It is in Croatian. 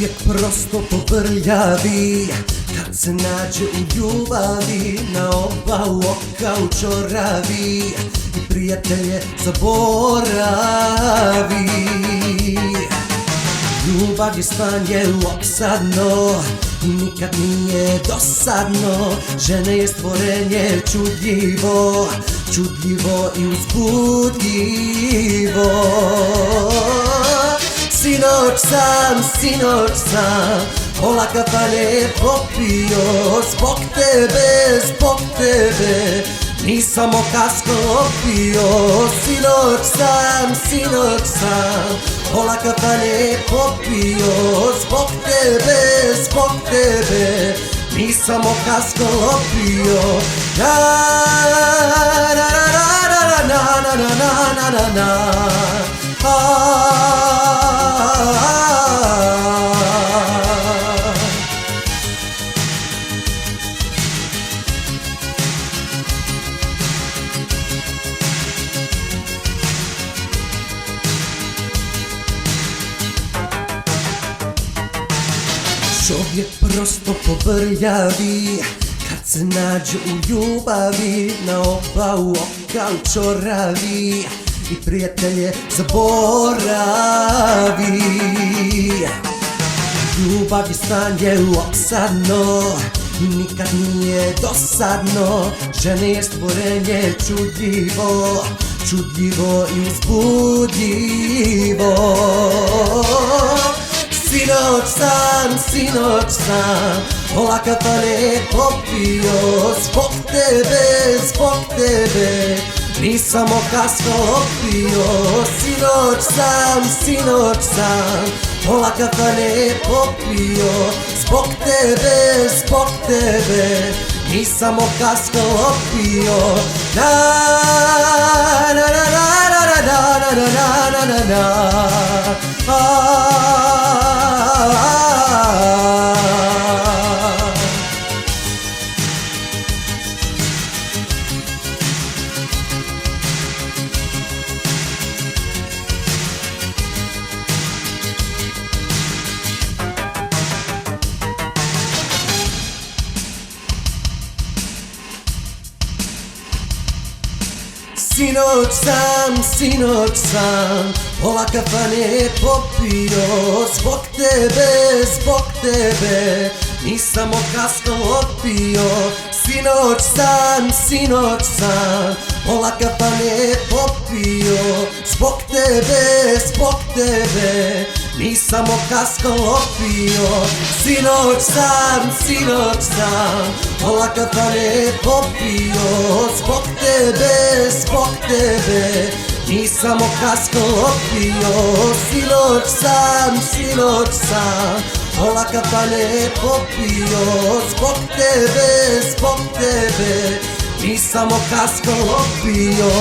Čovjek prosto pobrljavi kad se nađe u ljubavi, na oba oka učoravi i prijatelje zaboravi. Ljubav je stanje opsadno i nikad nije dosadno. Žene je stvorenje čudljivo, čudljivo i uzbudljivo. Sinoć sam pola kafane popio zbog tebe, nisam oka sklopio. Sinoć sam pola kafane popio zbog tebe, nisam oka sklopio. Na na na na na na na na na. Čovjek prosto pobrljavi kad se nađe u ljubavi, na oba oka učoravi i prijatelje zaboravi. Ljubav je stanje opsadno i nikad nije dosadno. Žene je stvorenje čudljivo, čudljivo i uzbudljivo. Sinoć sam pola kafane popio zbog tebe, nisam oka sklopio. Sinoć sam pola kafane popio zbog tebe, nisam oka sklopio. Na na na na na na na na na na. Sinoć sam pola kafane popio zbog tebe, nisam oka sklopio. Sinoć sam pola kafane popio zbog tebe, nisam oka sklopio. Sinoć sam pola kafane popio zbog tebe, nisam oka sklopio. Sinoć sam pola kafane popio zbog tebe, nisam oka sklopio.